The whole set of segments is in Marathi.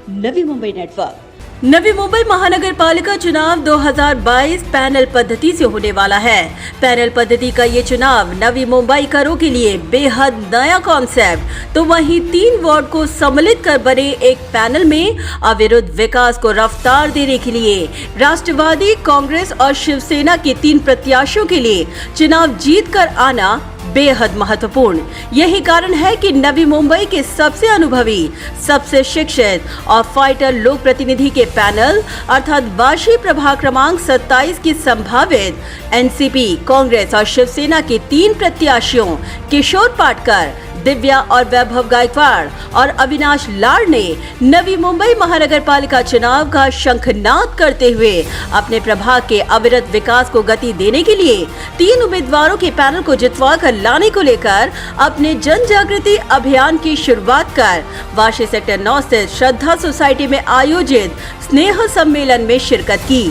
नवी मुंबई नेटवर्क। नवी मुंबई महानगर पालिका चुनाव 2022 पैनल पद्धति से होने वाला है। पैनल पद्धति का ये चुनाव नवी मुंबईकरों के लिए बेहद नया कॉन्सेप्ट। तो वहीं 3 वार्ड को सम्मिलित कर बने एक पैनल में अविरुद्ध विकास को रफ्तार देने के लिए राष्ट्रवादी, कांग्रेस और शिवसेना के 3 प्रत्याशियों के लिए चुनाव जीत कर आना बेहद महत्वपूर्ण। यही कारण है कि नवी मुंबई के सबसे अनुभवी, सबसे शिक्षित और फाइटर लोक प्रतिनिधि के पैनल अर्थात वाशी प्रभाग क्रमांक 27 की संभावित एनसीपी, कांग्रेस और शिवसेना के 3 प्रत्याशियों किशोर पाटकर, दिव्या और वैभव गायकवाड़ और अविनाश लाड़ ने नवी मुंबई महानगर पालिका चुनाव का शंखनाद करते हुए अपने प्रभाग के अविरत विकास को गति देने के लिए 3 उम्मीदवारों के पैनल को जितवा कर लाने को लेकर अपने जन जागृति अभियान की शुरुआत कर वाशी सेक्टर 9 स्थित श्रद्धा सोसाइटी में आयोजित स्नेह सम्मेलन में शिरकत की,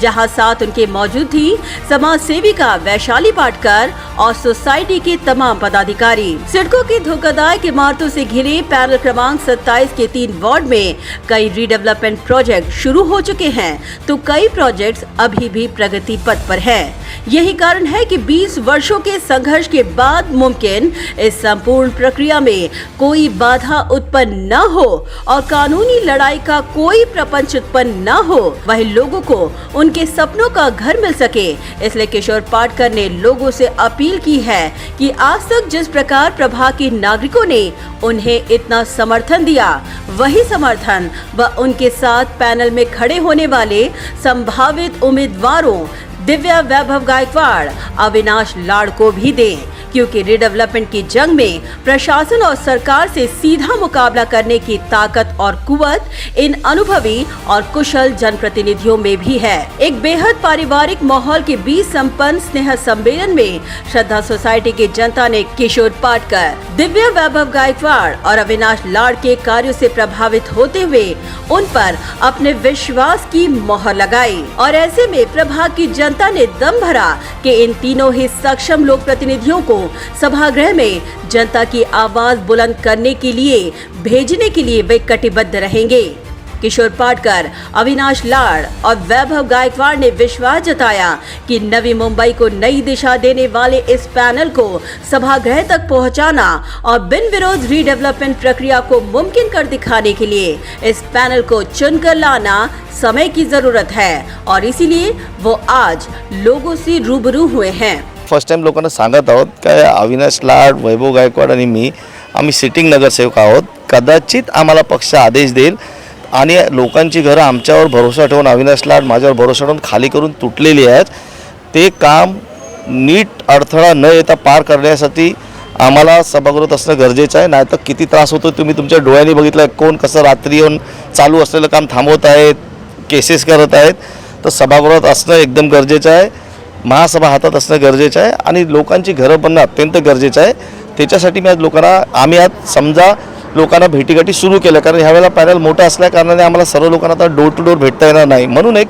जहां साथ उनके मौजूद थी समाज सेविका वैशाली पाटकर और सोसाइटी के तमाम पदाधिकारी। सड़कों की धोखादायक इमारतों से घिरे पैनल क्रमांक 27 के 3 वार्ड में कई रीडेवलपमेंट प्रोजेक्ट शुरू हो चुके हैं, तो कई प्रोजेक्ट्स अभी भी प्रगति पथ पर है। यही कारण है कि 20 वर्षों के संघर्ष के बाद मुमकिन इस संपूर्ण प्रक्रिया में कोई बाधा उत्पन्न न हो और कानूनी लड़ाई का कोई प्रपंच उत्पन्न न हो, वही लोगों को उनके सपनों का घर मिल सके। इसलिए किशोर पाटकर ने लोगों से अपील की है कि आज तक जिस प्रकार प्रभाग के नागरिकों ने उन्हें इतना समर्थन दिया, वही समर्थन व उनके साथ पैनल में खड़े होने वाले संभावित उम्मीदवारों दिव्या, वैभव गायकवाड़, अविनाश लाड़ को भी दें, क्योंकि रीडेवलपमेंट की जंग में प्रशासन और सरकार से सीधा मुकाबला करने की ताकत और कुवत इन अनुभवी और कुशल जनप्रतिनिधियों में भी है। एक बेहद पारिवारिक माहौल के बीच संपन्न स्नेह सम्मेलन में श्रद्धा सोसाइटी की जनता ने किशोर पाटकर, दिव्या, वैभव गायकवाड़ और अविनाश लाड़ के कार्यों से प्रभावित होते हुए उन पर अपने विश्वास की मोहर लगाई और ऐसे में प्रभाग की जनता ने दम भरा कि इन तीनों ही सक्षम लोक प्रतिनिधियों को सभागृह में जनता की आवाज बुलंद करने के लिए भेजने के लिए वे कटिबद्ध रहेंगे। किशोर पाटकर, अविनाश लाड़ और वैभव गायकवाड़ ने विश्वास जताया कि नवी मुंबई को नई दिशा देने वाले इस पैनल को सभागृह तक पहुंचाना और बिन विरोध रीडेवलपमेंट प्रक्रिया को मुमकिन कर दिखाने के लिए इस पैनल को चुनकर लाना समय की जरूरत है और इसीलिए वो आज लोगों से रूबरू हुए हैं। फर्स्ट टाइम लोकांना सांगत आहोत काय अविनाश लाड, वैभव गायकवाड आणि मी आम्ही सिटिंग नगरसेवक आहोत। कदाचित आम्हाला पक्ष आदेश देईल आणि लोकांची घरं आमच्यावर भरोसा ठेवून, अविनाश लाड माझ्यावर भरोसा ठेवून खाली करून तुटलेली आहेत, ते काम नीट अडथळा न येता पार करण्यासाठी आम्हाला सभागृहात असणं गरजेचं आहे। नाहीतर किती त्रास होतो तुम्ही तुमच्या डोळ्यांनी बघितलं, कोण कसं रात्री येऊन चालू असलेलं काम थांबवत आहेत, केसेस करत आहेत। तर सभागृहात असणं एकदम गरजेचं आहे, महासभा हातात असणं गरजेचं आहे आणि लोकांची घरं बनणं अत्यंत गरजेचं आहे। त्याच्यासाठी मी आज आम्ही आज समजा लोकांना भेटीगाठी सुरू केलं, कारण ह्यावेळेला पॅनल मोठा असल्या कारणाने आम्हाला सर्व लोकांना आता डोर टू डोर भेटता येणार नाही, म्हणून एक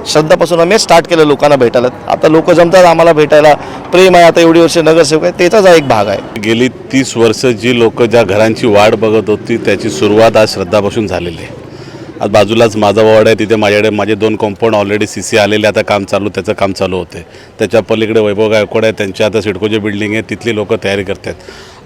श्रद्धापासून आम्ही स्टार्ट केलं लोकांना भेटायला। आता लोक जमतात आम्हाला भेटायला, प्रेम आहे, आता एवढी वर्ष नगरसेवक आहे, त्याचाच एक भाग आहे। गेली 30 वर्ष जी लोक ज्या घरांची वाट बघत होती त्याची सुरुवात आज श्रद्धापासून झालेली आहे। आज बाजूलाच माझा वार्ड आहे, तिथे माझ्याकडे माझे 2 कंपाऊंड ऑलरेडी सीसी आलेले, आता त्याचं काम चालू होते। त्याच्या पलीकडे वैभव गायकवाड आहे, त्यांच्या आता सिडकोची बिल्डिंग आहे, तिथली लोक तयारी करतात।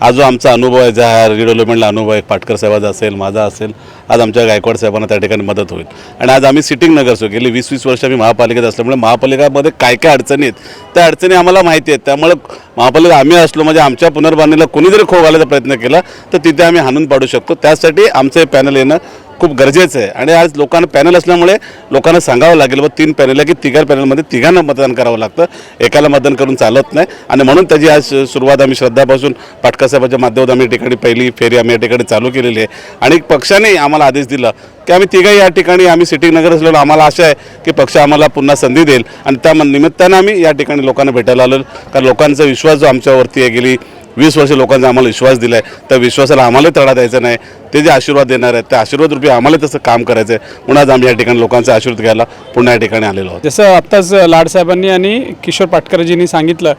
आज जो आमचा अनुभव आहे, ज्या रिडेव्हलपमेंटला अनुभव आहे, पाटकर साहेबाचा असेल, माझा असेल, आज आमच्या गायकवाड साहेबांना त्या ठिकाणी मदत होईल। आणि आज आम्ही सिटिंग नगरसेवक गेली 20-20 वर्ष आम्ही महापालिकेत असल्यामुळे महापालिकेमध्ये काय काय अडचणी आहेत त्या अडचणी आम्हाला माहिती आहेत। त्यामुळे महापालिका आम्ही असलो म्हणजे आमच्या पुनर्बांधणीला कोणी जरी खो घालायचा प्रयत्न केला तर तिथे आम्ही हाणून पाडू शकतो। त्यासाठी आमचं पॅनल येणं खूप गरजेचं आहे आणि आज लोकांना पॅनल असल्यामुळे लोकांना सांगावं लागेल, 3 पॅनल आहे की 3 पॅनलमध्ये 3घांना मतदान करावं लागतं, एकाला मतदान करून चालत नाही। आणि म्हणून त्याची आज सुरुवात आम्ही श्रद्धापासून पाटकर साहेबांच्या माध्यमातून आम्ही ठिकाणी पहिली फेरी आम्ही या ठिकाणी चालू केलेली आहे आणि पक्षाने आम्हाला आदेश दिला की आम्ही 3घही या ठिकाणी आम्ही सिटिंग नगर असलेलो आम्हाला आशा आहे की पक्ष आम्हाला पुन्हा संधी देईल आणि त्या निमित्तानं आम्ही या ठिकाणी लोकांना भेटायला आलो, कारण लोकांचा विश्वास जो आमच्यावरती आहे गेली 20 वर्ष लोकांचा आम्हाला विश्वास दिला आहे, त्या विश्वासाला आम्हाला तडा द्यायचा नाही. ते जे आशीर्वाद देणार आहेत त्या आशीर्वाद रूपी आम्हाला तसं काम करायचं आहे. म्हणून आज आम्ही या ठिकाणी लोकांचा आशीर्वाद घ्यायला पुन्हा या ठिकाणी आलेलो आहोत. जसं आत्ताच लाडसाहेबांनी आणि किशोर पाटकरजींनी सांगितलं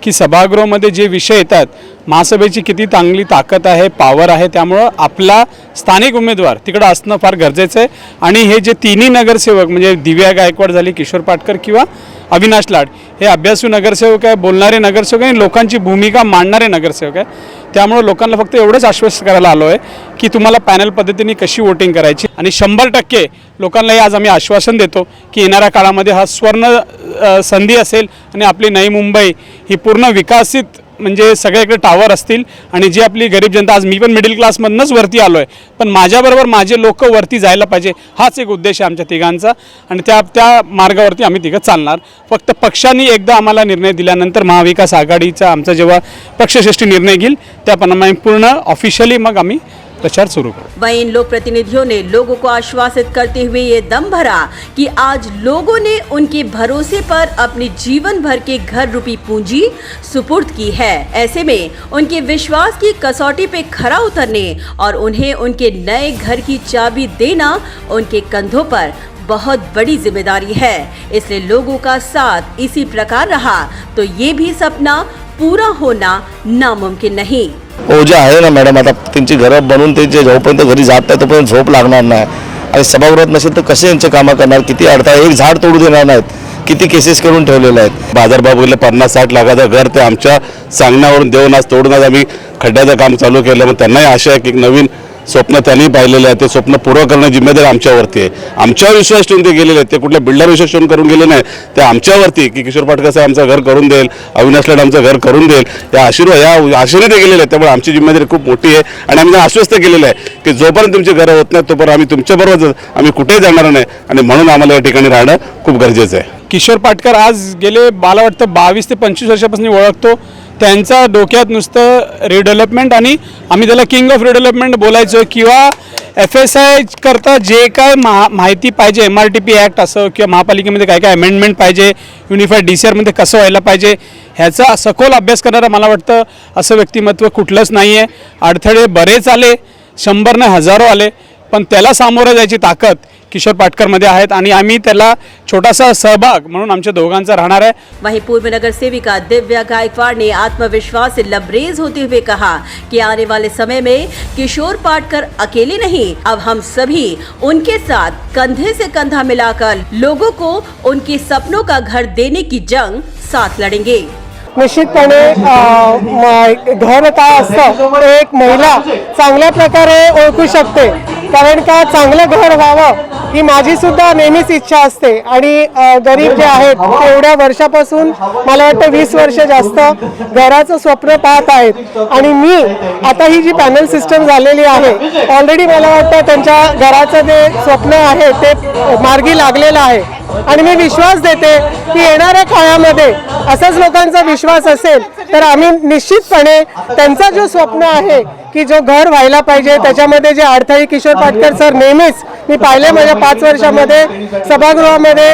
की सभागृहामध्ये जे विषय येतात, महासभेची किती चांगली ताकद आहे, पॉवर आहे, त्यामुळं आपला स्थानिक उमेदवार तिकडं असणं फार गरजेचं आहे. आणि हे जे तिन्ही नगरसेवक म्हणजे दिव्या गायकवाड झाली, किशोर पाटकर किंवा अविनाश लाड, हे अभ्यासू नगरसेवक आहे, बोलणारे नगरसेवक आहे, लोकांची भूमिका मांडणारे नगरसेवक आहे. त्यामुळे लोकांना फक्त एवढंच आश्वस्त करायला आलो आहे की तुम्हाला पॅनल पद्धतीने कशी वोटिंग करायची. आणि 100% लोकांनाही आज आम्ही आश्वासन देतो की येणाऱ्या काळामध्ये हा स्वर्ण संधी असेल आणि आपली नवी मुंबई ही पूर्ण विकसित म्हणजे सगळ्याकडे टावर असतील. आणि जी आपली गरीब जनता, आज मी पण मिडल क्लासमधूनच वरती आलो आहे, पण माझ्याबरोबर माझे लोक वरती जायला पाहिजे, हाच एक उद्देश आहे आमच्या तिघांचा. आणि त्या मार्गावरती आम्ही तिघं चालणार. फक्त पक्षांनी एकदा आम्हाला निर्णय दिल्यानंतर महाविकास आघाडीचा आमचा जेव्हा पक्षश्रेष्ठी निर्णय घेईल त्याप्रमाणे पूर्ण ऑफिशियली मग आम्ही प्रचार शुरू करें। वहीं इन लोक प्रतिनिधियों ने लोगों को आश्वासित करते हुए ये दम भरा कि आज लोगों ने उनके भरोसे पर अपने जीवन भर के घर रूपी पूंजी सुपुर्द की है। ऐसे में उनके विश्वास की कसौटी पे खरा उतरने और उन्हें उनके नए घर की चाबी देना उनके कंधों पर बहुत बड़ी जिम्मेदारी है। इसलिए लोगों का साथ इसी प्रकार रहा तो ये भी सपना पूरा होना नामुमकिन नहीं। ओझा आहे ना मॅडम, आता त्यांची घरं बनवून ते जे जोपर्यंत घरी जात नाही तोपर्यंत झोप लागणार नाही. आणि सभागृहात नसेल तर कसे यांचे कामं करणार, किती अडथळा, एक झाड तोडू देणार नाहीत, किती केसेस करून ठेवलेले आहेत. बाजारभाव बघितले 50-60 लाखाचं घर ते आमच्या सांगण्यावरून देऊन आज तोडून आज आम्ही खड्ड्याचं काम चालू केलं. मग त्यांनाही आशा आहे की नवीन स्वप्न त्यांनी पाहिलेलं आहे, ते स्वप्न पूर्ण करण्याची जिम्मेदारी आमच्यावरती आहे. आमच्यावर विश्वास ठेवून ते गेलेले आहेत, ते कुठल्या बिल्डर विश्वास ठेवून करून गेले नाही, ते आमच्यावरती की किशोर पाटकर साहेब आमचं घर करून देईल, अविनाश लाड आमचं घर करून देईल, या आशेने ते गेलेले आहेत. त्यामुळे आमची जिम्मेदारी खूप मोठी आहे आणि आम्ही आश्वस्त केलेलं आहे की जोपर्यंत तुमची घरं होत नाही तोपर्यंत आम्ही तुमच्याबरोबर आम्ही कुठेही जाणार नाही. आणि म्हणून आम्हाला या ठिकाणी राहणं खूप गरजेचं आहे. किशोर पाटकर आज गेले मला वाटतं 22 ते 25 वर्षापासून ओळखतो. त्यांचा डोक्यात नुसतं रिडेव्हलपमेंट आणि आम्ही त्याला किंग ऑफ रिडेव्हलपमेंट बोलायचो किंवा FSI करता जे काय माहिती पाहिजे, MRTP ॲक्ट असं किंवा महापालिकेमध्ये काय काय अमेंडमेंट पाहिजे, युनिफाईड DCRमध्ये कसं व्हायला पाहिजे, ह्याचा सखोल अभ्यास करणारा मला वाटतं असं व्यक्तिमत्व कुठलंच नाही आहे. अडथळे बरेच आले, 100 नाही हजारो आले, पण त्याला सामोरं जायची ताकद किशोर पाटकरमध्ये आहेत आणि आम्ही त्याला छोटासा सहभाग म्हणून आमच्या दोघांचा राहणार आहे. वहीं पूर्व नगर सेविका दिव्या गायकवाड़ ने आत्मविश्वास से लबरेज होते हुए कहा कि आने वाले समय में किशोर पाटकर अकेले नहीं, अब हम सभी उनके साथ कंधे से कंधा मिलाकर लोगों को उनके सपनों का घर देने की जंग साथ लड़ेंगे। निश्चितपणे घर काय असतं ते एक महिला चांगल्या प्रकारे ओळखू शकते, कारण का चांगलं घर व्हावं ही माझी सुद्धा नेहमीच इच्छा असते. आणि गरीब जे आहेत ते एवढ्या वर्षापासून मला वाटतं 20 वर्ष जास्त घराचं स्वप्न पाहत आहेत. आणि मी आता ही जी पॅनल सिस्टम झालेली आहे ऑलरेडी मला वाटतं त्यांच्या घराचं जे स्वप्न आहे ते मार्गी लागलेलं आहे. आणि मी विश्वास देते की येणाऱ्या काळामध्ये असाच लोकांचा विश्वास असेल तर आम्ही निश्चितपणे त्यांचा जो स्वप्न आहे की जो घर व्हायला पाहिजे त्याच्यामध्ये जे अडथळे किशोर पाटकर सर नेहमीच मी पाहिले माझ्या 5 वर्षामध्ये सभागृहामध्ये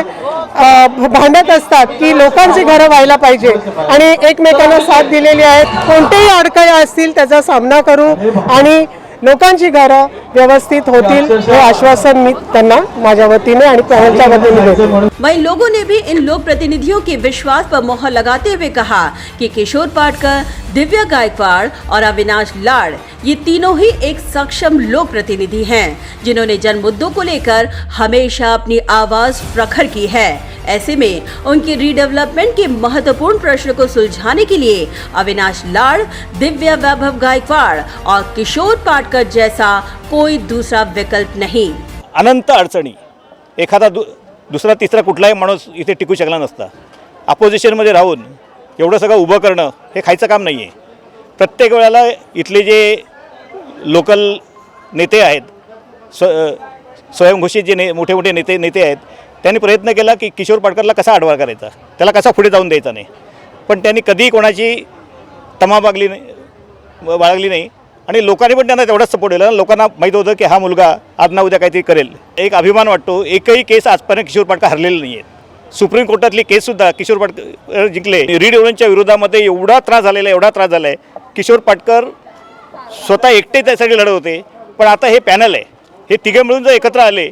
भांडत असतात की लोकांची घरं व्हायला पाहिजे आणि एकमेकांना साथ दिलेली आहेत. कोणतेही अडथळे असतील त्याचा सामना करू आणि लोकांची घरं व्यवस्थित होतील हे आश्वासन मी त्यांना माझ्या वतीने आणि पॅनलच्या वतीने देतो. वहीं लोगों ने भी इन लोक प्रतिनिधियों के विश्वास पर मोहर लगाते हुए कहा कि किशोर पाटकर, दिव्या गायकवाड़ और अविनाश लाड ये तीनों ही एक सक्षम लोक प्रतिनिधि हैं जिन्होंने जन मुद्दों को लेकर हमेशा अपनी आवाज प्रखर की है। ऐसे में उनके रीडेवलपमेंट के महत्वपूर्ण प्रश्न को सुलझाने के लिए अविनाश लाड, दिव्या वैभव गायकवाड़ और किशोर पाटकर जैसा कोई दूसरा विकल्प नहीं। अनंत अडचणी, एखादा दुसरा तिसरा कुठलाही माणूस इथे टिकू शकला नसता. अपोजिशनमध्ये राहून एवढं सगळं उभं करणं हे खायचं काम नाही आहे. प्रत्येक वेळेला इथले जे लोकल नेते आहेत, स्वयंघोषित जे मोठे मोठे नेते आहेत त्यांनी प्रयत्न केला की किशोर पाटकरला कसा आडवा करायचा, त्याला कसा पुढे जाऊन द्यायचा नाही. पण त्यांनी कधीही कोणाची तमा बाळगली नाही आणि लोकांनी पण त्यांना तेवढाच सपोर्ट दिला. लोकांना माहीत होतं की हा मुलगा आज ना उद्या काहीतरी करेल. एक अभिमान वाटतो, एकही केस आजपर्यंत किशोर पाटकर हरलेले नाही आहेत. सुप्रीम कोर्टातली केससुद्धा किशोर पाटकर जिंकले. रीडेव्हलपमेंटच्या विरोधामध्ये एवढा त्रास झाला आहे किशोर पाटकर स्वतः एकटे त्यासाठी लढत होते, पण आता हे पॅनल आहे, हे तिघे मिळून जर एकत्र आले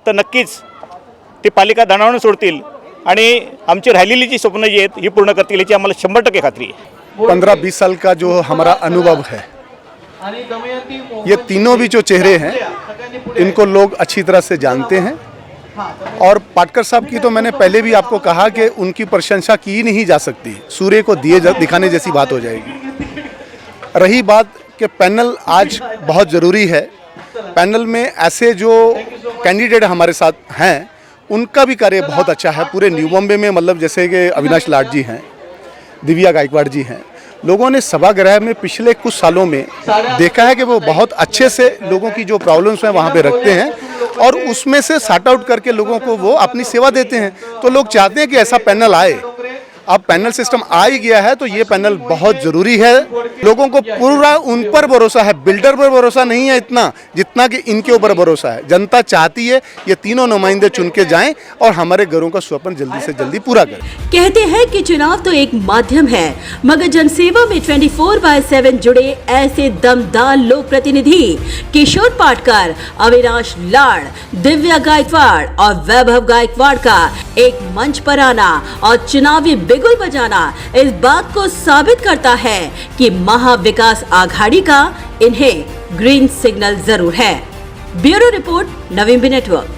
तर नक्कीच ते पालिका दाणावून सोडतील आणि आमची राहिलेली जी स्वप्न जी आहेत ही पूर्ण करतील याची आम्हाला 100% खात्री आहे. 15-20 साल का जो हमारा अनुभव है, ये तीनों भी जो चेहरे हैं इनको लोग अच्छी तरह से जानते हैं और पाटकर साहब की तो मैंने पहले भी आपको कहा कि उनकी प्रशंसा की नहीं जा सकती, सूर्य को दिखाने जैसी बात हो जाएगी. रही बात कि पैनल आज बहुत ज़रूरी है, पैनल में ऐसे जो कैंडिडेट हमारे साथ हैं उनका भी कार्य बहुत अच्छा है. पूरे न्यू बॉम्बे में मतलब जैसे कि अविनाश लाड जी हैं, दिव्या गायकवाड़ जी हैं, लोगों ने सभागृह में पिछले कुछ सालों में देखा है कि वो बहुत अच्छे से लोगों की जो प्रॉब्लम्स हैं वहाँ पे रखते हैं और उसमें से सॉर्ट आउट करके लोगों को वो अपनी सेवा देते हैं. तो लोग चाहते हैं कि ऐसा पैनल आए. अब पैनल सिस्टम आ ही गया है तो ये पैनल बहुत ज़रूरी है. लोगों को पूरा उन पर भरोसा है, बिल्डर पर भरोसा नहीं है इतना जितना कि इनके ऊपर भरोसा है. जनता चाहती है ये तीनों नुमाइंदे चुन के जाएं और हमारे घरों का स्वप्न जल्दी से जल्दी पूरा करें. कहते हैं कि चुनाव तो एक माध्यम है, मगर जनसेवा में 24/7 जुड़े ऐसे दमदार लोक प्रतिनिधि किशोर पाटकर, अविनाश लाड, दिव्या गायकवाड़ और वैभव गायकवाड़ का एक मंच पर आना और चुनावी बिगुल बजाना इस बात को साबित करता है कि महाविकास आघाड़ी का इन्हें ग्रीन सिग्नल जरूर है. ब्यूरो रिपोर्ट, नवीन नेटवर्क.